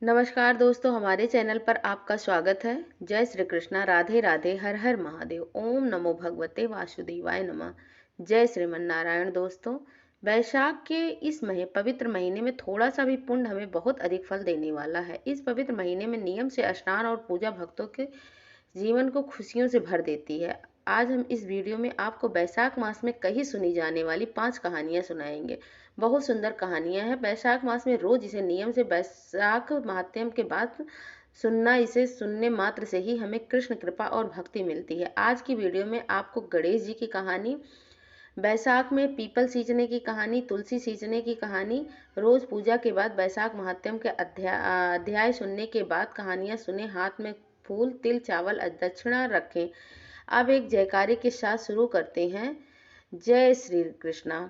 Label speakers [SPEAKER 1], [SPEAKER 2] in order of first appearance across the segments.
[SPEAKER 1] नमस्कार दोस्तों, हमारे चैनल पर आपका स्वागत है। जय श्री कृष्णा, राधे राधे, हर हर महादेव, ओम नमो भगवते वासुदेवाय नमः। जय श्रीमन नारायण। दोस्तों, वैशाख के इस पवित्र महीने में थोड़ा सा भी पुण्य हमें बहुत अधिक फल देने वाला है। इस पवित्र महीने में नियम से स्नान और पूजा भक्तों के जीवन को खुशियों से भर देती है। आज हम इस वीडियो में आपको वैशाख मास में कहीं सुनी जाने वाली 5 कहानियां सुनाएंगे। बहुत सुंदर कहानियां हैं। वैशाख मास में रोज इसे नियम से वैशाख महात्म्य के बाद सुनना, इसे सुनने मात्र से ही हमें कृष्ण कृपा और भक्ति मिलती है। आज की वीडियो में आपको गणेश जी की कहानी, वैशाख में पीपल सींचने की कहानी, तुलसी सींचने की कहानी, रोज पूजा के बाद वैशाख महात्म्य के अध्याय सुनने के बाद कहानियां सुने, हाथ में फूल तिल चावल दक्षिणा रखें। अब एक जयकारे के साथ शुरू करते हैं। जय श्री कृष्णा।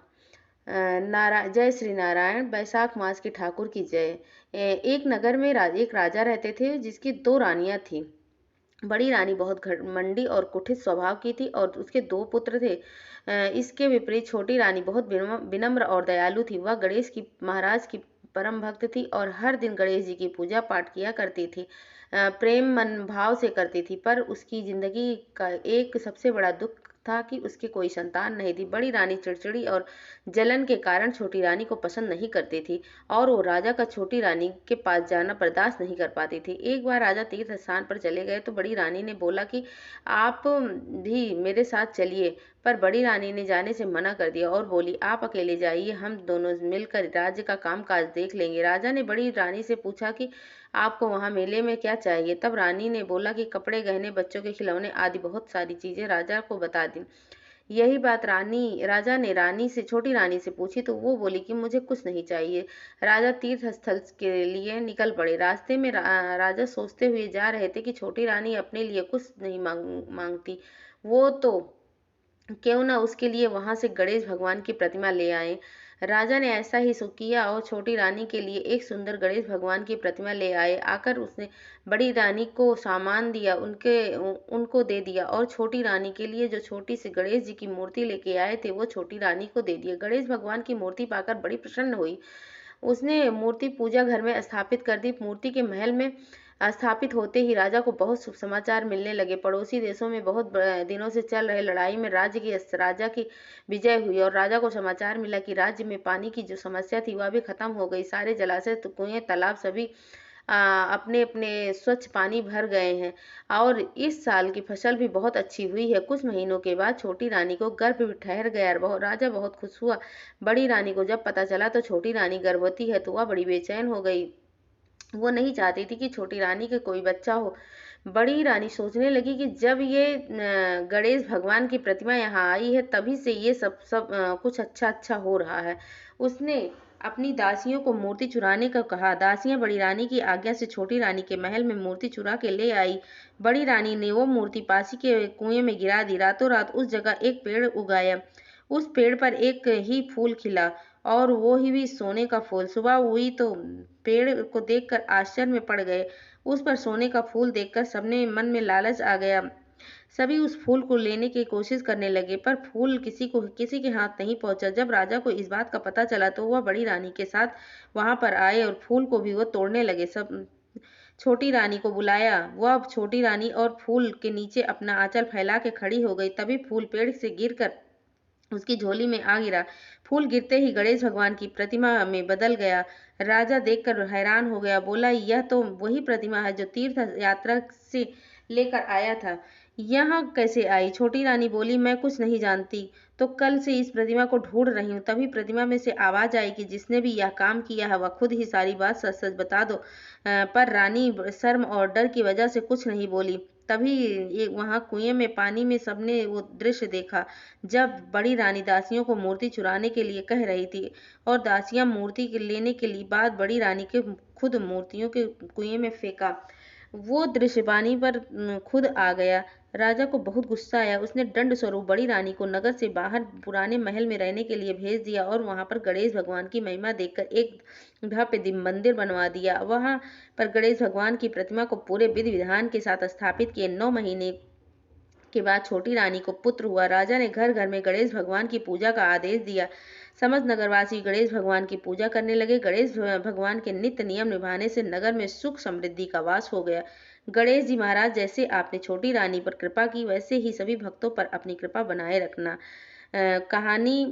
[SPEAKER 1] जय श्री नारायण। वैशाख मास की ठाकुर की जय। एक नगर में एक राजा रहते थे जिसकी 2 रानियां थीं। बड़ी रानी बहुत घमंडी और कुटिल स्वभाव की थी और उसके 2 पुत्र थे। इसके विपरीत छोटी रानी बहुत विनम्र और दयालु थी। वह गणेश की महाराज की परम भक्त थी और हर दिन गणेश जी की पूजा पाठ किया करती थी। प्रेम मन भाव से करती थी, पर उसकी जिंदगी का एक सबसे बड़ा दुख था कि उसकी कोई संतान नहीं थी। बड़ी रानी चिड़चिड़ी और जलन के कारण छोटी रानी को पसंद नहीं करती थी और वो राजा का छोटी रानी के पास जाना बर्दाश्त नहीं कर पाती थी। एक बार राजा तीर्थ स्थान पर चले गए तो बड़ी रानी ने बोला कि आप भी मेरे साथ चलिए, पर बड़ी रानी ने जाने से मना कर दिया और बोली, आप अकेले जाइए, हम दोनों मिलकर राज्य का कामकाज देख लेंगे। राजा ने बड़ी रानी से पूछा कि आपको वहां मेले में क्या चाहिए। तब रानी ने बोला कि कपड़े, गहने, बच्चों के खिलौने आदि बहुत सारी चीजें राजा को बता दी। यही बात राजा ने रानी से, छोटी रानी से पूछी तो वो बोली कि मुझे कुछ नहीं चाहिए। राजा तीर्थ स्थल के लिए निकल पड़े। रास्ते में राजा सोचते हुए जा रहे थे कि छोटी रानी अपने लिए कुछ नहीं मांगती, वो तो क्यों ना उसके लिए वहां से गणेश भगवान की प्रतिमा ले आए। राजा ने ऐसा ही किया और छोटी रानी के लिए एक सुंदर गणेश भगवान की प्रतिमा ले आए। आकर उसने बड़ी रानी को सामान दिया, उनको दे दिया और छोटी रानी के लिए जो छोटी सी गणेश जी की मूर्ति लेके आए थे वो छोटी रानी को दे दिया। गणेश भगवान की मूर्ति पाकर बड़ी प्रसन्न हुई। उसने मूर्ति पूजा घर में स्थापित कर दी। मूर्ति के महल में स्थापित होते ही राजा को बहुत शुभ समाचार मिलने लगे। पड़ोसी देशों में बहुत दिनों से चल रहे लड़ाई में राजा की विजय हुई और राजा को समाचार मिला कि राज्य में पानी की जो समस्या थी वह भी खत्म हो गई। सारे जलाशय, कुएं, तालाब सभी अपने अपने स्वच्छ पानी भर गए हैं और इस साल की फसल भी बहुत अच्छी हुई है। कुछ महीनों के बाद छोटी रानी को गर्भ भी ठहर गया। राजा बहुत खुश हुआ। बड़ी रानी को जब पता चला तो छोटी रानी गर्भवती है तो वह बड़ी बेचैन हो गई। वो नहीं चाहती थी कि छोटी रानी के कोई बच्चा हो। बड़ी रानी सोचने लगी कि जब ये गणेश भगवान की प्रतिमा यहाँ आई है तभी से ये सब सब कुछ अच्छा अच्छा हो रहा है। उसने अपनी दासियों को मूर्ति चुराने का कहा। दासियां बड़ी रानी की आज्ञा से छोटी रानी के महल में मूर्ति चुरा के ले आई। बड़ी रानी ने वो मूर्ति पासी के कुएं में गिरा दी। रातों रात उस जगह एक पेड़ उगाया। उस पेड़ पर एक ही फूल खिला और वो ही भी सोने का फूल। सुबह हुई तो पेड़ को देखकर आश्चर्य में पड़ गए। उस पर सोने का फूल देखकर सबने मन में लालच आ गया। सभी उस फूल को लेने की कोशिश करने लगे, पर फूल किसी के हाथ नहीं पहुंचा। जब राजा को इस बात का पता चला तो वह बड़ी रानी के साथ वहां पर आए और फूल को भी वो तोड़ने लगे। सब छोटी रानी को बुलाया। वह छोटी रानी और फूल के नीचे अपना आंचल फैला के खड़ी हो गई। तभी फूल पेड़ से गिरकर उसकी झोली में आ गिरा। फूल गिरते ही गणेश भगवान की प्रतिमा में बदल गया। राजा देखकर हैरान हो गया। बोला, यह तो वही प्रतिमा है जो तीर्थ यात्रा से लेकर आया था। यहाँ कैसे आई? छोटी रानी बोली, मैं कुछ नहीं जानती, तो कल से इस प्रतिमा को ढूंढ रही हूँ। तभी प्रतिमा में से आवाज आई कि जिसने भी यह काम किया है वह खुद ही सारी बात सच सच बता दो। पर रानी शर्म और डर की वजह से कुछ नहीं बोली। तभी वहां कुएं में पानी में सबने वो दृश्य देखा जब बड़ी रानी दासियों को मूर्ति चुराने के लिए कह रही थी और दासियां मूर्ति के लेने के लिए बाद बड़ी रानी के खुद मूर्तियों के कुएं में फेंका। वो दृश्य पानी पर खुद आ गया। राजा को बहुत गुस्सा आया। उसने दंड स्वरूप बड़ी रानी को नगर से बाहर पुराने महल में रहने के लिए भेज दिया और वहां पर गणेश भगवान की महिमा देखकर एक भव्य दिव्य मंदिर बनवा दिया। वहां पर गणेश भगवान की प्रतिमा को पूरे विधि विधान के साथ स्थापित किए। 9 महीने के बाद छोटी रानी को पुत्र हुआ। राजा ने घर घर में गणेश भगवान की पूजा का आदेश दिया। समस्त नगरवासी गणेश भगवान की पूजा करने लगे। गणेश भगवान के नित्य नियम निभाने से नगर में सुख समृद्धि का वास हो गया। गणेश जी महाराज, जैसे आपने छोटी रानी पर कृपा की, वैसे ही सभी भक्तों पर अपनी कृपा बनाए रखना। कहानी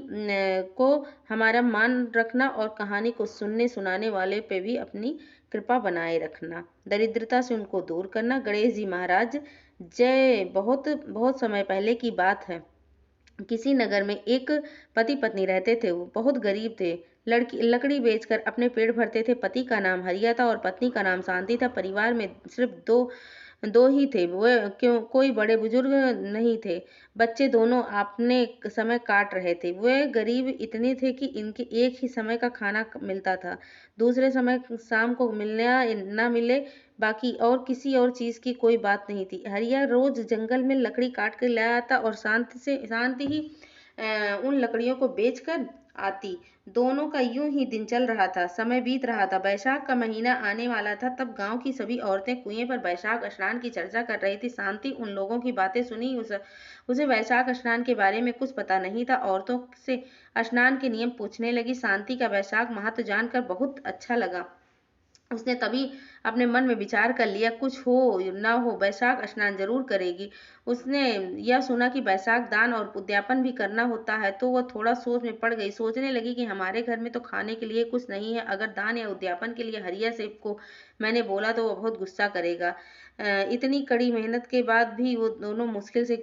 [SPEAKER 1] को हमारा मान रखना और कहानी को सुनने सुनाने वाले पे भी अपनी कृपा बनाए रखना। दरिद्रता से उनको दूर करना। गणेश जी महाराज जय। बहुत बहुत समय पहले की बात है। किसी नगर में एक पति पत्नी रहते थे। वो बहुत गरीब थे। लकड़ी बेचकर अपने पेट भरते थे। पति का नाम हरिया था और पत्नी का नाम शांति था। परिवार में सिर्फ दो दो ही थे। वो क्यों कोई बड़े बुजुर्ग नहीं थे। बच्चे दोनों अपने समय काट रहे थे। वे गरीब इतने थे कि इनके एक ही समय का खाना मिलता था। दूसरे समय शाम को मिलने ना मिले, बाकी और किसी और चीज की कोई बात नहीं थी। हरिया रोज जंगल में लकड़ी काट कर ले आता और शांति ही उन लकड़ियों को बेचकर आती। दोनों का यूं ही दिन चल रहा था। समय बीत रहा था। वैशाख का महीना आने वाला था। तब गांव की सभी औरतें कुएं पर वैशाख स्नान की चर्चा कर रही थी। शांति उन लोगों की बातें सुनी। उसे वैशाख स्नान के बारे में कुछ पता नहीं था। औरतों से स्नान के नियम पूछने लगी। शांति का वैशाख महत्व जानकर बहुत अच्छा लगा। उसने तभी अपने मन में विचार कर लिया, कुछ हो न हो वैशाख स्नान जरूर करेगी। उसने यह सुना कि वैशाख दान और उद्यापन भी करना होता है, तो वह थोड़ा सोच में पड़ गई। सोचने लगी कि हमारे घर में तो खाने के लिए कुछ नहीं है। अगर दान या उद्यापन के लिए हरिया सेठ को मैंने बोला तो वह बहुत गुस्सा करेगा। इतनी कड़ी मेहनत के बाद भी वो दोनों मुश्किल से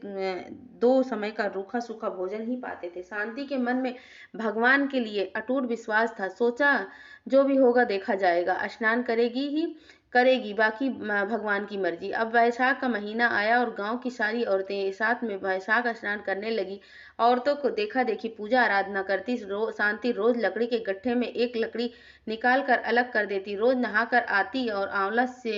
[SPEAKER 1] 2 समय का रूखा सूखा भोजन ही पाते थे। शांति के मन में भगवान के लिए अटूट विश्वास था। सोचा जो भी होगा देखा जाएगा। स्नान करेगी ही करेगी, बाकी भगवान की मर्जी। अब वैशाख का महीना आया और गांव की सारी औरतें साथ में वैशाख स्नान करने लगी। औरतों को देखा देखी पूजा आराधना करती। शांति रोज लकड़ी के गट्ठे में एक लकड़ी निकाल कर अलग कर देती। रोज नहाकर आती और आंवला से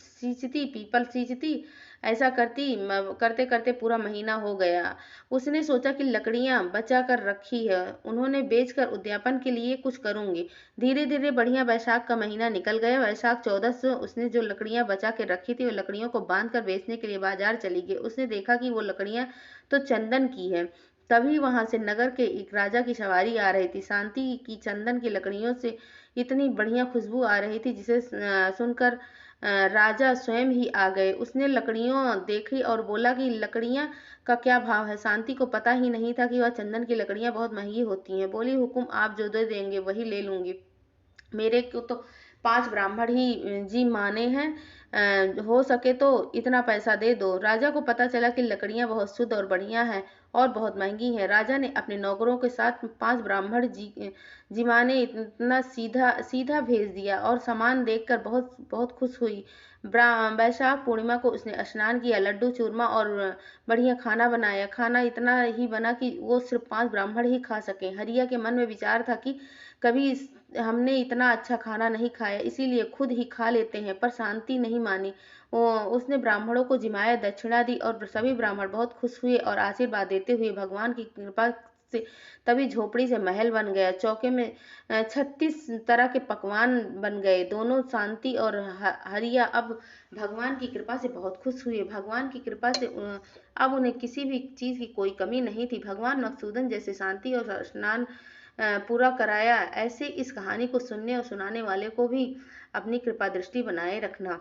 [SPEAKER 1] सींचती, पीपल सींचती। ऐसा करते करते पूरा महीना हो गया। उसने सोचा कि लकड़ियां बचा कर रखी है, उन्होंने बेचकर उद्यापन के लिए कुछ करूंगी। धीरे धीरे बढ़िया वैशाख का महीना निकल गया। वैशाख 14 से उसने जो लकड़ियां बचा के रखी थी, वो लकड़ियों को बांध कर बेचने के लिए बाजार चली गई। उसने देखा कि वो लकड़ियां तो चंदन की है। तभी वहां से नगर के एक राजा की सवारी आ रही थी। शांति की चंदन की लकड़ियों से इतनी बढ़िया खुशबू आ रही थी, जिसे सुनकर राजा स्वयं ही आ गए। उसने लकड़ियों देखी और बोला कि लकड़ियां का क्या भाव है। शांति को पता ही नहीं था कि वह चंदन की लकड़ियां बहुत महंगी होती हैं। बोली, हुकुम, आप जो दे देंगे वही ले लूंगी। मेरे को तो 5 ब्राह्मण ही जी माने हैं। हो सके तो इतना पैसा दे दो। राजा को पता चला कि लकड़ियां बहुत शुद्ध और बढ़िया हैं और बहुत महंगी हैं। राजा ने अपने नौकरों के साथ 5 ब्राह्मण जिमाने इतना सीधा सीधा भेज दिया और सामान देखकर बहुत बहुत खुश हुई। वैशाख पूर्णिमा को उसने स्नान किया, लड्डू चूरमा और बढ़िया खाना बनाया। खाना इतना ही बना कि वो सिर्फ 5 ब्राह्मण ही खा सके। हरिया के मन में विचार था कि कभी हमने इतना अच्छा खाना नहीं खाया, इसीलिए खुद ही खा लेते हैं। पर शांति नहीं मानी। उसने ब्राह्मणों को जिमाया, दक्षिणा दी और सभी ब्राह्मण बहुत खुश हुए और आशीर्वाद देते हुए भगवान की कृपा से तभी झोपड़ी से महल बन गया। चौके में 36 तरह के पकवान बन गए। दोनों शांति और हरिया अब भगवान की कृपा से बहुत खुश हुए। भगवान की कृपा से अब उन्हें किसी भी चीज की कोई कमी नहीं थी। भगवान मकसूदन जैसे शांति और स्नान पूरा कराया। ऐसे इस कहानी को सुनने और सुनाने वाले को भी अपनी कृपा दृष्टि बनाए रखना,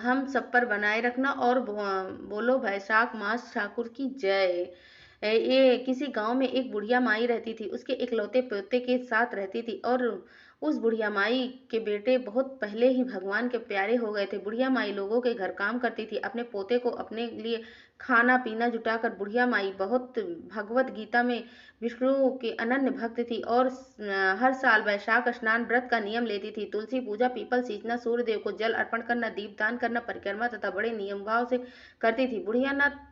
[SPEAKER 1] हम सब पर बनाए रखना। और बोलो वैशाख मास ठाकुर की जय। ये किसी गांव में एक बुढ़िया माई रहती थी। उसके इकलौते पोते के साथ रहती थी और उस बुढ़िया माई के बेटे बहुत पहले ही भगवान के प्यारे हो गए थे। बुढ़िया माई लोगों के घर काम करती थी। अपने पोते को अपने लिए खाना पीना जुटाकर बुढ़िया माई बहुत भगवत गीता में विष्णु के अनन्य भक्त थी और हर साल वैशाख स्नान व्रत का नियम लेती थी। तुलसी पूजा, पीपल सींचना, सूर्य देव को जल अर्पण करना, दीपदान करना, परिक्रमा तथा बड़े नियम भाव से करती थी। बुढ़िया नाथ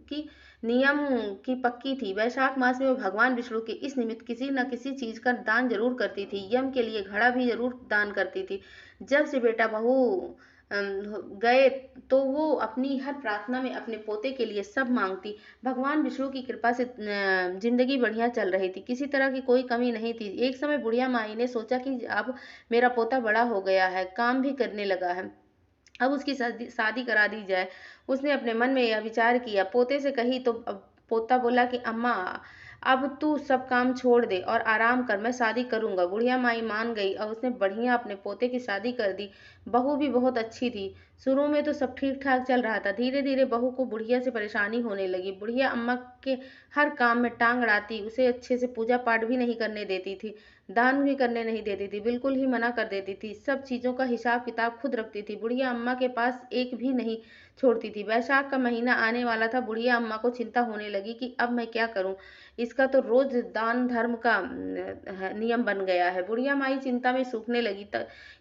[SPEAKER 1] की नियम की पक्की थी। वैशाख मास में वो भगवान विष्णु के इस निमित्त किसी न किसी चीज का दान जरूर करती थी। यम के लिए घड़ा भी जरूर दान करती थी। जब से बेटा बहू गए तो वो अपनी हर प्रार्थना में अपने पोते के लिए सब मांगती। भगवान विष्णु की कृपा से जिंदगी बढ़िया चल रही थी, किसी तरह की कोई कमी नहीं थी। एक समय बुढ़िया माई ने सोचा कि अब मेरा पोता बड़ा हो गया है, काम भी करने लगा है, अब उसकी शादी शादी करा दी जाए। उसने अपने मन में यह विचार किया। पोते से कही तो अब पोता बोला कि अम्मा, अब तू सब काम छोड़ दे और आराम कर, मैं शादी करूंगा। बुढ़िया माई मान गई और उसने बढ़िया अपने पोते की शादी कर दी। बहू भी बहुत अच्छी थी। शुरू में तो सब ठीक ठाक चल रहा था। धीरे धीरे बहू को बुढ़िया से परेशानी होने लगी। बुढ़िया अम्मा के हर काम में टांग अड़ाती, उसे अच्छे से पूजा पाठ भी नहीं करने देती थी, दान भी करने नहीं देती थी, बिल्कुल ही मना कर देती थी। सब चीजों का हिसाब किताब खुद रखती थी। बुढ़िया अम्मा के पास एक भी नहीं छोड़ती थी। वैशाख का महीना आने वाला था। बुढ़िया अम्मा को चिंता होने लगी कि अब मैं क्या करूं। इसका तो रोज दान धर्म का नियम बन गया है। बुढ़िया माई चिंता में सूखने लगी।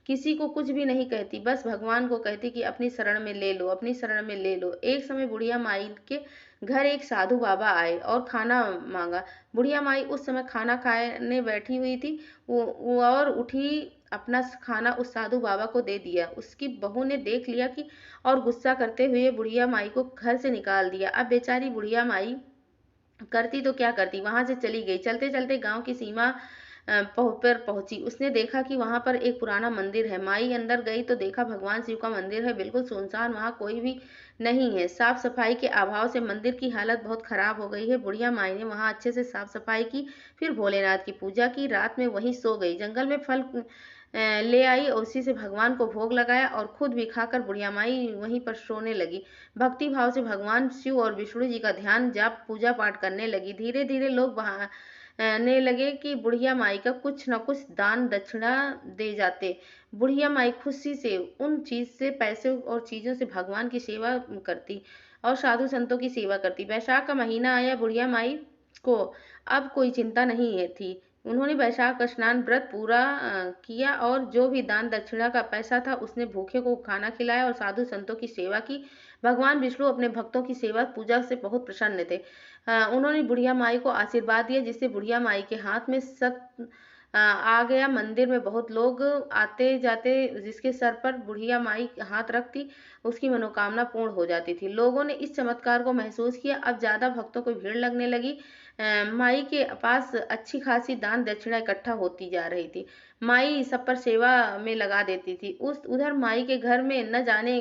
[SPEAKER 1] किसी को कुछ भी नहीं कहती, बस भगवान को कहती कि अपनी शरण में ले लो, अपनी शरण में ले लो। एक समय बुढ़िया माई के घर एक साधु बाबा आए और खाना मांगा। बुढ़िया माई उस समय खाना खाने बैठी हुई थी। वो और उठी, अपना खाना उस साधु बाबा को दे दिया। उसकी बहू ने देख लिया कि और गुस्सा करते हुए बुढ़िया माई को घर से निकाल दिया। अब बेचारी बुढ़िया माई करती तो क्या करती, वहां से चली गई। चलते चलते गांव की सीमा पर पहुंची। उसने देखा कि वहां पर एक पुराना मंदिर है। माई अंदर गई तो देखा भगवान शिव का मंदिर है, बिल्कुल सुनसान, वहां कोई भी नहीं है। साफ सफाई के अभाव से मंदिर की हालत बहुत खराब हो गई है। बुढ़िया माई ने वहां अच्छे से साफ सफाई की, फिर भोलेनाथ की पूजा की, रात में वहीं सो गई। जंगल में फल ले आई और उसी से भगवान को भोग लगाया और खुद भी खाकर बुढ़िया माई वहीं पर सोने लगी। भक्ति भाव से भगवान शिव और विष्णु जी का ध्यान जाप पूजा पाठ करने लगी। धीरे धीरे लोग बहाने लगे कि बुढ़िया माई का कुछ न कुछ दान दक्षिणा दे जाते। बुढ़िया माई खुशी से उन चीज से, पैसे और चीजों से भगवान की सेवा करती और साधु संतों की सेवा करती। वैशाख का महीना आया। बुढ़िया माई को अब कोई चिंता नहीं है थी। उन्होंने वैशाख का स्नान व्रत पूरा किया और जो भी दान दक्षिणा का पैसा था उसने भूखे को खाना खिलाया और साधु संतों की सेवा की। भगवान विष्णु अपने भक्तों की सेवा पूजा से बहुत प्रसन्न थे। उन्होंने बुढ़िया माई को आशीर्वाद दिया, जिससे बुढ़िया माई के हाथ में सत आ गया। मंदिर में बहुत लोग आते जाते, जिसके सर पर बुढ़िया माई हाथ रखती उसकी मनोकामना पूर्ण हो जाती थी। लोगों ने इस चमत्कार को महसूस किया। अब ज्यादा भक्तों को भीड़ लगने लगी। माई के पास अच्छी खासी दान दक्षिणा इकट्ठा होती जा रही थी। माई सब पर सेवा में लगा देती थी। उस उधर माई के घर में न जाने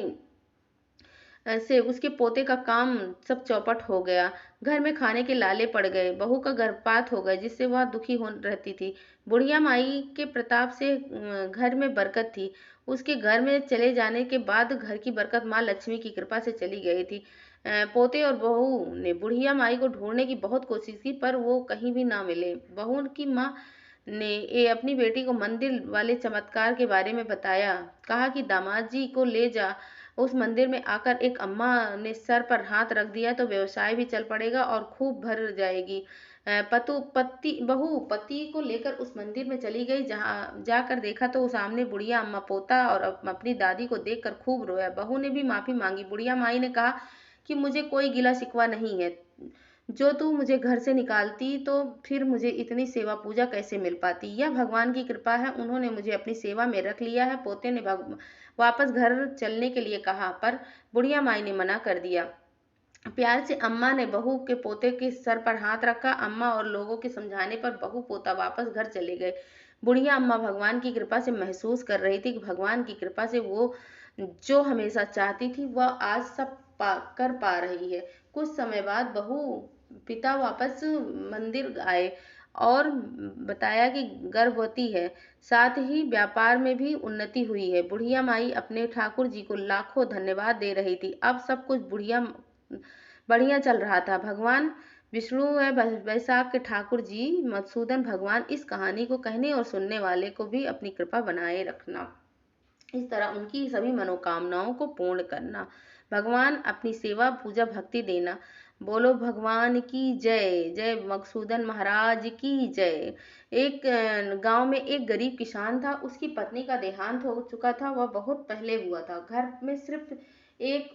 [SPEAKER 1] से उसके पोते का काम सब चौपट हो गया। घर में खाने के लाले पड़ गए। बहू का गर्भपात हो गया, जिससे वह दुखी हो रहती थी। बुढ़िया माई के प्रताप से घर में बरकत थी। उसके घर में चले जाने के बाद घर की बरकत माँ लक्ष्मी की कृपा से चली गई थी। पोते और बहू ने बुढ़िया माई को ढूंढने की बहुत कोशिश की, पर वो कहीं भी ना मिले। बहू की माँ ने अपनी बेटी को मंदिर वाले चमत्कार के बारे में बताया। कहा कि दामाद जी को ले जा, उस मंदिर में आकर एक अम्मा ने सर पर हाथ रख दिया तो व्यवसाय भी चल पड़ेगा और खूब भर जाएगी। बहू पति को लेकर उस मंदिर में चली गई। जहाँ जाकर देखा तो सामने बुढ़िया अम्मा, पोता और अपनी दादी को देखकर खूब रोया। बहू ने भी माफी मांगी। बुढ़िया माई ने कहा कि मुझे कोई गिला शिकवा नहीं है। जो तू मुझे घर से निकालती तो फिर मुझे इतनी सेवा पूजा कैसे मिल पाती। यह भगवान की कृपा है, उन्होंने मुझे अपनी सेवा में रख लिया है। पोते ने वापस घर चलने के लिए कहा, पर बुढ़िया माई ने मना कर दिया। प्यार से अम्मा ने बहू के पोते के सर पर हाथ रखा। अम्मा और लोगों के समझाने पर बहू पोता वापस घर चले गए। बुढ़िया अम्मा भगवान की कृपा से महसूस कर रही थी कि भगवान की कृपा से वो जो हमेशा चाहती थी वह आज सब कर पा रही है। कुछ समय बाद बहू पिता वापस मंदिर आए और बताया कि गर्भवती है, साथ ही व्यापार में भी उन्नति हुई है। बुढ़िया माई अपने ठाकुर जी को लाखों धन्यवाद दे रही थी। अब सब कुछ बढ़िया चल रहा था। भगवान विष्णु व वैशाख के ठाकुर जी मधुसूदन भगवान इस कहानी को कहने और सुनने वाले को भी अपनी कृपा बनाए रखना, इस तरह उनकी सभी मनोकामनाओं को पूर्ण करना। भगवान अपनी सेवा पूजा भक्ति देना। बोलो भगवान की जय। जय मधुसूदन महाराज की जय। एक गांव में एक गरीब किसान था। उसकी पत्नी का देहांत हो चुका था। वह बहुत पहले हुआ था। घर में सिर्फ एक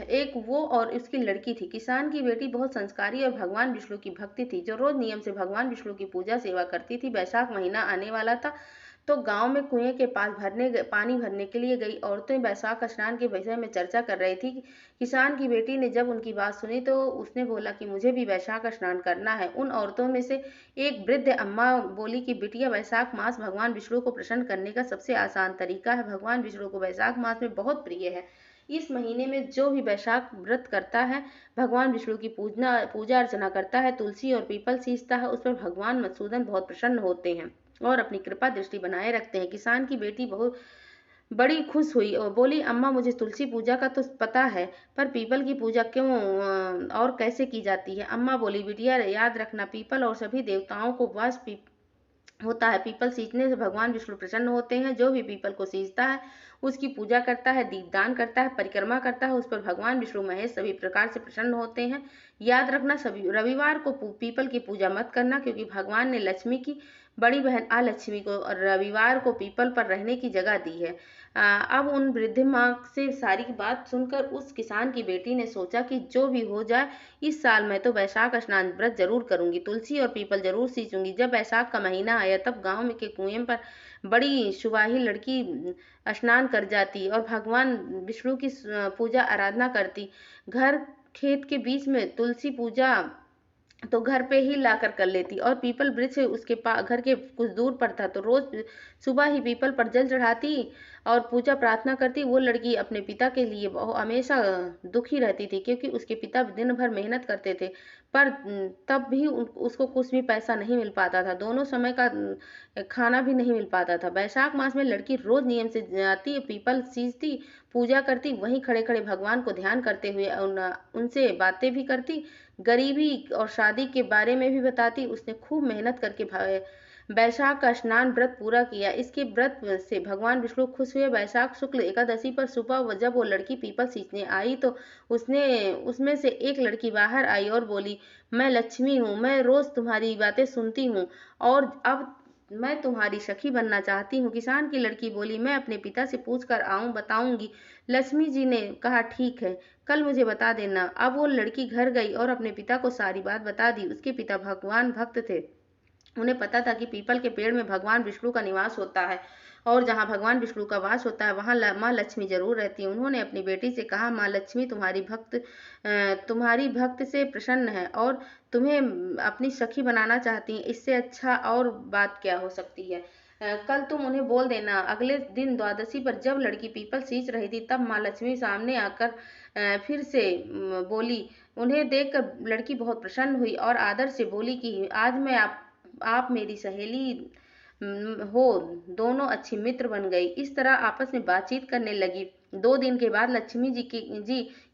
[SPEAKER 1] एक वो और उसकी लड़की थी। किसान की बेटी बहुत संस्कारी और भगवान विष्णु की भक्ति थी, जो रोज नियम से भगवान विष्णु की पूजा सेवा करती थी। वैशाख महीना आने वाला था तो गांव में कुएं के पास पानी भरने के लिए गई औरतें वैशाख स्नान के विषय में चर्चा कर रही थी। किसान की बेटी ने जब उनकी बात सुनी तो उसने बोला कि मुझे भी वैशाख स्नान करना है। उन औरतों में से एक वृद्ध अम्मा बोली कि बिटिया, वैशाख मास भगवान विष्णु को प्रसन्न करने का सबसे आसान तरीका है। भगवान विष्णु को वैशाख मास में बहुत प्रिय है। इस महीने में जो भी वैशाख व्रत करता है, भगवान विष्णु की पूजा अर्चना करता है, तुलसी और पीपल सींचता है, उस पर भगवान मधुसूदन बहुत प्रसन्न होते हैं और अपनी कृपा दृष्टि बनाए रखते हैं। किसान की बेटी बहुत बड़ी खुश हुई और बोली, अम्मा मुझे तुलसी पूजा का तो पता है, पर पीपल की पूजा क्यों और कैसे की जाती है? अम्मा बोली, बिटिया याद रखना, पीपल और सभी देवताओं को वास होता है। पीपल सींचने से भगवान विष्णु प्रसन्न होते हैं। जो भी पीपल को सींचता है, उसकी पूजा करता है, दीपदान करता है, परिक्रमा करता है, उस पर भगवान विष्णु महेश सभी प्रकार से प्रसन्न होते हैं। याद रखना, सभी रविवार को पीपल की पूजा मत करना, क्योंकि भगवान ने लक्ष्मी की बड़ी बहन अलक्ष्मी को रविवार को पीपल पर रहने की जगह दी है। अब उन वृद्ध माँ से सारी बात सुनकर उस किसान की बेटी ने सोचा कि जो भी हो जाए, इस साल मैं तो वैशाख स्नान व्रत जरूर करूंगी, तुलसी और पीपल जरूर सींचूंगी। जब वैशाख का महीना आया तब गांव में के कुएं पर बड़ी शुभाही लड़की स्नान कर जाती और भगवान विष्णु की पूजा आराधना करती। घर खेत के बीच में तुलसी पूजा तो घर पे ही लाकर कर लेती और पीपल वृक्ष उसके घर के कुछ दूर पर था, तो रोज सुबह ही पीपल पर जल चढ़ाती और पूजा प्रार्थना करती। वो लड़की अपने पिता के लिए हमेशा दुखी रहती थी, क्योंकि उसके पिता दिन भर मेहनत करते थे, पर तब भी उसको कुछ भी पैसा नहीं मिल पाता था, दोनों समय का खाना भी नहीं मिल पाता था। वैशाख मास में लड़की रोज नियम से जाती, पीपल सींचती, पूजा करती, वहीं खड़े खड़े भगवान को ध्यान करते हुए उनसे बातें भी करती, गरीबी और शादी के बारे में भी बताती। उसने खूब मेहनत करके वैशाख का स्नान व्रत पूरा किया। इसके व्रत से भगवान विष्णु खुश हुए। वैशाख शुक्ल एकादशी पर सुबह जब वो लड़की पीपल सींचने आई तो उसमें से एक लड़की बाहर आई और बोली, मैं लक्ष्मी हूँ, मैं रोज तुम्हारी बातें सुनती हूँ और अब मैं तुम्हारी सखी बनना चाहती हूँ। किसान की लड़की बोली, मैं अपने पिता से पूछ कर बताऊंगी। लक्ष्मी जी ने कहा, ठीक है, कल मुझे बता देना। अब वो लड़की घर गई और अपने पिता को सारी बात बता दी। उसके पिता भगवान भक्त थे, उन्हें पता था कि पीपल के पेड़ में भगवान विष्णु का निवास होता है और जहाँ भगवान विष्णु का वास होता है वहाँ माँ लक्ष्मी जरूर रहती है। उन्होंने अपनी बेटी से कहा, माँ लक्ष्मी तुम्हारी भक्त से प्रसन्न है और तुम्हें अपनी सखी बनाना चाहती है, इससे अच्छा और बात क्या हो सकती है। कल तुम उन्हें बोल देना। अगले दिन द्वादशी पर जब लड़की पीपल सींच रही थी तब माँ लक्ष्मी सामने आकर फिर से बोली। उन्हें देखकर लड़की बहुत प्रसन्न हुई और आदर से बोली कि आज मैं आप मेरी सहेली हो। दोनों अच्छी मित्र बन गई। इस तरह आपस में बातचीत करने लगी। 2 दिन के बाद लक्ष्मी जी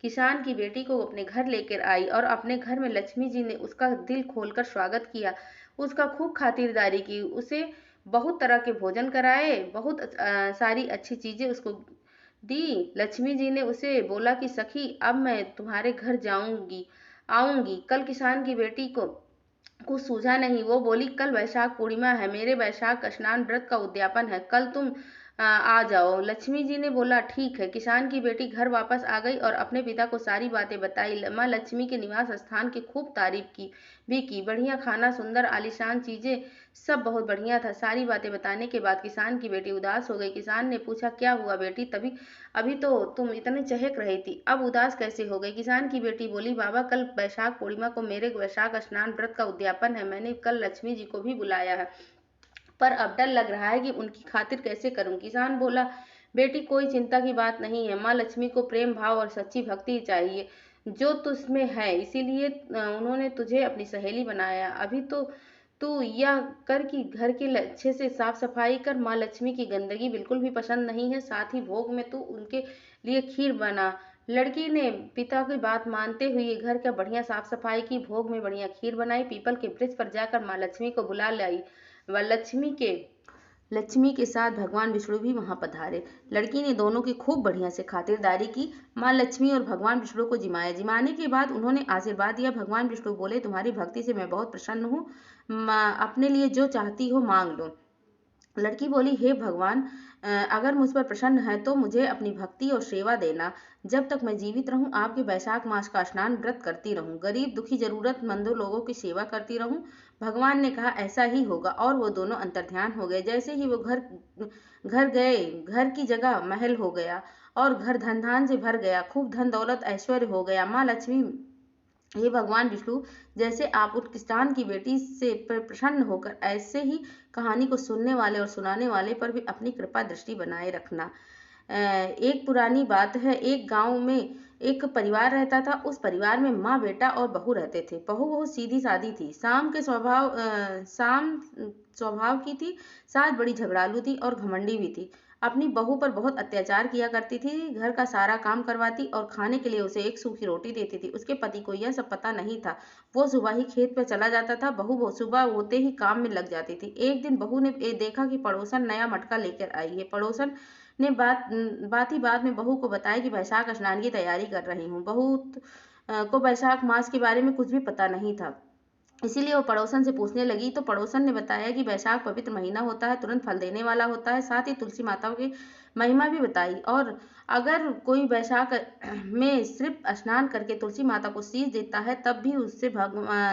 [SPEAKER 1] किसान की बेटी को अपने घर लेकर आई और अपने घर में लक्ष्मी जी ने उसका दिल खोलकर स्वागत किया, उसका खूब खातिरदारी की, उसे बहुत तरह के भोजन कराए, बहुत सारी अच्छी चीजें उसको दी। लक्ष्मी जी ने उसे बोला कि सखी, अब मैं तुम्हारे घर आऊंगी। कल किसान की बेटी को कुछ सूझा नहीं। वो बोली, कल वैशाख पूर्णिमा है, मेरे वैशाख स्नान व्रत का उद्यापन है, कल तुम आ जाओ। लक्ष्मी जी ने बोला, ठीक है। किसान की बेटी घर वापस आ गई और अपने पिता को सारी बातें बताई। माँ लक्ष्मी के निवास स्थान की खूब तारीफ की बढ़िया खाना, सुंदर आलीशान चीजें, सब बहुत बढ़िया था। सारी बातें बताने के बाद किसान की बेटी उदास हो गई। किसान ने पूछा, क्या हुआ बेटी, तभी अभी तो तुम इतने चहक रही थी, अब उदास कैसे हो गई? किसान की बेटी बोली, बाबा, कल वैशाख पूर्णिमा को मेरे वैशाख स्नान व्रत का उद्यापन है, मैंने कल लक्ष्मी जी को भी बुलाया है, पर अब डर लग रहा है कि उनकी खातिर कैसे करूं। किसान बोला, बेटी कोई चिंता की बात नहीं है, माँ लक्ष्मी को प्रेम भाव और सच्ची भक्ति चाहिए, जो तुझमें है, इसीलिए उन्होंने तुझे अपनी सहेली बनाया। अभी तो तू यह कर कि घर की अच्छे से साफ सफाई कर। माँ लक्ष्मी की गंदगी बिल्कुल भी पसंद नहीं है। साथ ही भोग में तू उनके लिए खीर बना। लड़की ने पिता की बात मानते हुए घर का बढ़िया साफ सफाई की, भोग में बढ़िया खीर बनाई, पीपल के वृक्ष पर जाकर माँ लक्ष्मी को बुला लाई व लक्ष्मी के साथ भगवान विष्णु भी वहां पधारे। लड़की ने दोनों की खूब बढ़िया से खातिरदारी की। माँ लक्ष्मी और भगवान विष्णु को जिमाया। जिमाने के बाद उन्होंने आशीर्वाद दिया। भगवान विष्णु बोले, तुम्हारी भक्ति से मैं बहुत प्रसन्न हूँ, अपने लिए जो चाहती हो मांग लो। लड़की बोली, हे भगवान, अगर मुझ पर प्रसन्न है तो मुझे अपनी भक्ति और सेवा देना। जब तक मैं जीवित रहूं आपके वैशाख मास का स्नान व्रत करती रहूं, गरीब दुखी जरूरतमंदों लोगों की सेवा करती रहूं। भगवान ने कहा ऐसा ही होगा, और वो दोनों अंतर्ध्यान हो गए। जैसे ही वो घर घर गए, घर की जगह महल हो गया और घर धन धान से भर गया, खूब धन दौलत ऐश्वर्य हो गया। माँ लक्ष्मी, हे भगवान विष्णु, जैसे आप उस किसान की बेटी से प्रसन्न होकर ऐसे ही कहानी को सुनने वाले और सुनाने वाले पर भी अपनी कृपा दृष्टि बनाए रखना। एक पुरानी बात है, एक गांव में एक परिवार रहता था। उस परिवार में माँ बेटा और बहू रहते थे। बहू बहुत सीधी सादी थी, शाम स्वभाव की थी। सास बड़ी झगड़ालू थी और घमंडी भी थी। अपनी बहू पर बहुत अत्याचार किया करती थी, घर का सारा काम करवाती और खाने के लिए उसे एक सूखी रोटी देती थी। उसके पति को यह सब पता नहीं था। वो सुबह ही खेत पर चला जाता था, बहू वो सुबह होते ही काम में लग जाती थी। एक दिन बहू ने देखा कि पड़ोसन नया मटका लेकर आई है। पड़ोसन ने बात में बहू को बताया कि वैशाख स्नान की तैयारी कर रही हूँ। बहू को वैशाख मास के बारे में कुछ भी पता नहीं था, इसीलिए वो पड़ोसन से पूछने लगी। तो पड़ोसन ने बताया कि वैशाख पवित्र महीना होता है, तुरंत फल देने वाला होता है। साथ ही तुलसी माता की महिमा भी बताई, और अगर कोई वैशाख में सिर्फ स्नान करके तुलसी माता को शीश देता है तब भी उससे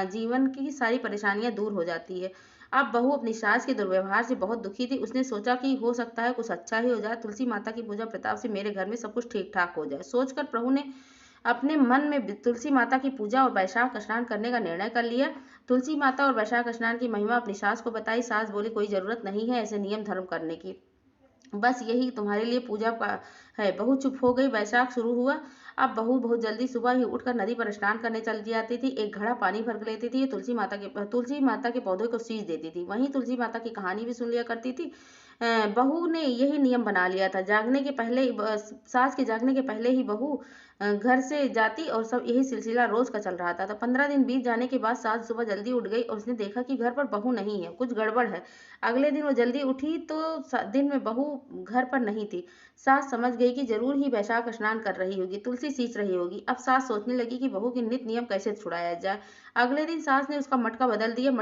[SPEAKER 1] जीवन की सारी परेशानियां दूर हो जाती है। अब बहू अपनी सास के दुर्व्यवहार से बहुत दुखी थी। उसने सोचा कि हो सकता है कुछ अच्छा ही हो जाए, तुलसी माता की पूजा प्रताप से मेरे घर में सब कुछ ठीक ठाक हो जाए। सोचकर प्रभु ने अपने मन में तुलसी माता की पूजा और वैशाख स्नान करने का निर्णय कर लिया। तुलसी माता और वैशाख स्नान की महिमा अपनी सास को बताई। सास बोली, कोई जरूरत नहीं है ऐसे नियम धर्म करने की, बस यही तुम्हारे लिए पूजा का है। बहू चुप हो गई। वैशाख शुरू हुआ। अब बहू बहुत जल्दी सुबह ही उठकर नदी पर स्नान करने चल जाती थी। एक घड़ा पानी भर लेती थी। तुलसी माता के पौधे को सींच देती थी। वहीं तुलसी माता की कहानी भी सुन लिया करती थी। बहू ने यही नियम बना लिया था। सास के जागने के पहले ही बहू घर से जाती और सब यही सिलसिला रोज का चल रहा था। तो 15 दिन बीत जाने के बाद सास सुबह जल्दी उठ गई और उसने देखा कि घर पर बहू नहीं है, कुछ गड़बड़ है। अगले दिन वो जल्दी उठी तो दिन में बहू घर पर नहीं थी। सास समझ गई कि जरूर ही वैशाख स्नान कर रही होगी, तुलसी सींच रही होगी। अब सास सोचने लगी कि बहू के नित नियम कैसे छुड़ाया जाए। अगले दिन सास ने उसका मटका बदल दिया।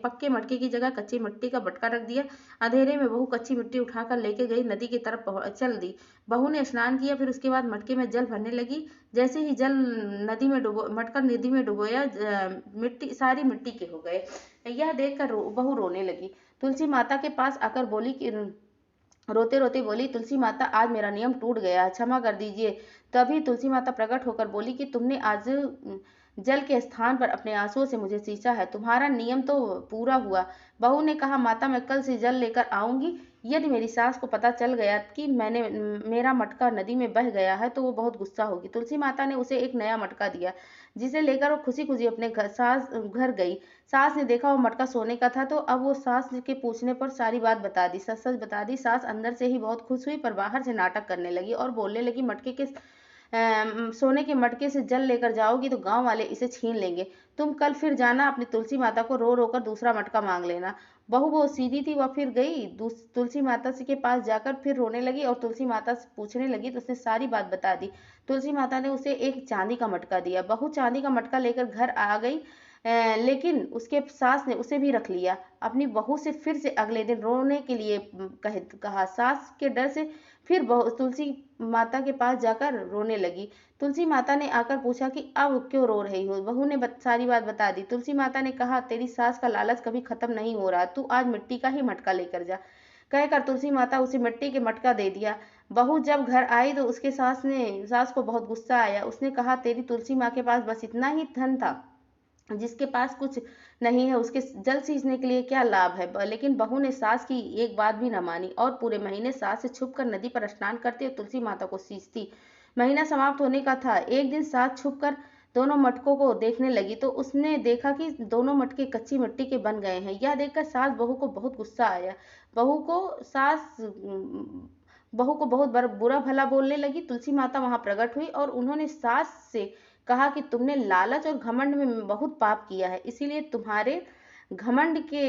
[SPEAKER 1] पक्के मटके की जगह कच्ची मिट्टी का बटका रख दिया। अंधेरे में बहू कच्ची मिट्टी उठाकर लेके गई, नदी की तरफ चल दी। बहू ने स्नान किया, फिर उसके बाद मटके में जल भरने लगी। जैसे ही मटका नदी में डुबोया, मिट्टी सारी मिट्टी के हो गए। यह देखकर बहू रोने लगी। तुलसी माता के पास आकर बोली कि रोते रोते बोली, तुलसी माता, आज मेरा नियम टूट गया, क्षमा कर दीजिए। तभी तुलसी माता प्रकट होकर बोली कि तुमने आज जल के स्थान पर अपने आंसुओं से मुझे सींचा है, तुम्हारा नियम तो पूरा हुआ। बहू ने कहा, माता मैं कल से जल लेकर आऊंगी। यदि मेरी सास को पता चल गया कि मेरा मटका नदी में बह गया है तो वो बहुत गुस्सा होगी। तुलसी माता ने उसे एक नया मटका दिया, जिसे लेकर वो खुशी खुशी अपने घर गई। सास ने देखा वो मटका सोने का था, तो अब वो सास के पूछने पर सारी बात बता दी, सच सच बता दी। सास अंदर से ही बहुत खुश हुई, पर बाहर से नाटक करने लगी और बोलने लगी, सोने के मटके से जल लेकर जाओगी तो गांव वाले इसे छीन लेंगे। तुम कल फिर जाना, अपनी तुलसी माता को रो रो कर दूसरा मटका मांग लेना। बहू बहुत सीधी थी, वह फिर गई तुलसी माता के पास जाकर फिर रोने लगी और तुलसी माता से पूछने लगी तो उसने सारी बात बता दी। तुलसी माता ने उसे एक चांदी का मटका दिया। बहू चांदी का मटका लेकर घर आ गई, लेकिन उसके सास ने उसे भी रख लिया। अपनी बहू से फिर से अगले दिन रोने के लिए कहा। सास के डर से फिर बहू तुलसी माता के पास जाकर रोने लगी। तुलसी माता ने आकर पूछा कि अब क्यों रो रही हो। बहू ने सारी बात बता दी। तुलसी माता ने कहा, तेरी सास का लालच कभी खत्म नहीं हो रहा, तू आज मिट्टी का ही मटका लेकर जा। कहकर तुलसी माता उसे मिट्टी के मटका दे दिया। बहू जब घर आई तो उसके सास को बहुत गुस्सा आया। उसने कहा, तेरी तुलसी माँ के पास बस इतना ही धन था, जिसके पास कुछ नहीं है उसके जल सींचने के लिए क्या लाभ है। लेकिन बहू ने सास की एक बात भी न मानी और पूरे महीने सास से छुपकर नदी पर स्नान करती और तुलसी माता को सींचती। महीना समाप्त होने का था। एक दिन सास छुपकर दोनों मटकों को देखने लगी तो उसने देखा कि दोनों मटके कच्ची मिट्टी के बन गए हैं। यह देखकर सास बहू को बहुत गुस्सा आया। बहू को सास बहू को बहुत बुरा भला बोलने लगी। तुलसी माता वहां प्रकट हुई और उन्होंने सास से कहा कि तुमने लालच और घमंड में बहुत पाप किया है, इसीलिए तुम्हारे घमंड के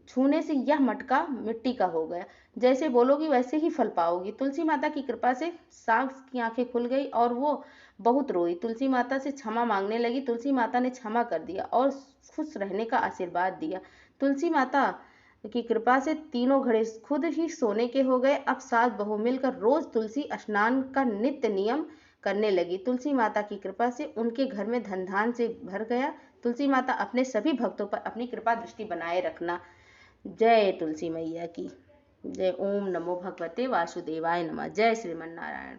[SPEAKER 1] छूने से यह मटका मिट्टी का हो गया। जैसे बोलोगी वैसे ही फल पाओगी। तुलसी माता की कृपा से सास की आंखें खुल गई और वो बहुत रोई। तुलसी माता से क्षमा मांगने लगी। तुलसी माता ने क्षमा कर दिया और खुश रहने का आशीर्वाद दिया। तुलसी माता की कृपा से तीनों घड़े खुद ही सोने के हो गए। अब सास बहू मिलकर रोज तुलसी स्नान का नित्य नियम करने लगी। तुलसी माता की कृपा से उनके घर में धन धान से भर गया। तुलसी माता अपने सभी भक्तों पर अपनी कृपा दृष्टि बनाए रखना। जय तुलसी मैया की जय। ओम नमो भगवते वासुदेवाय नमः। जय श्रीमन नारायण।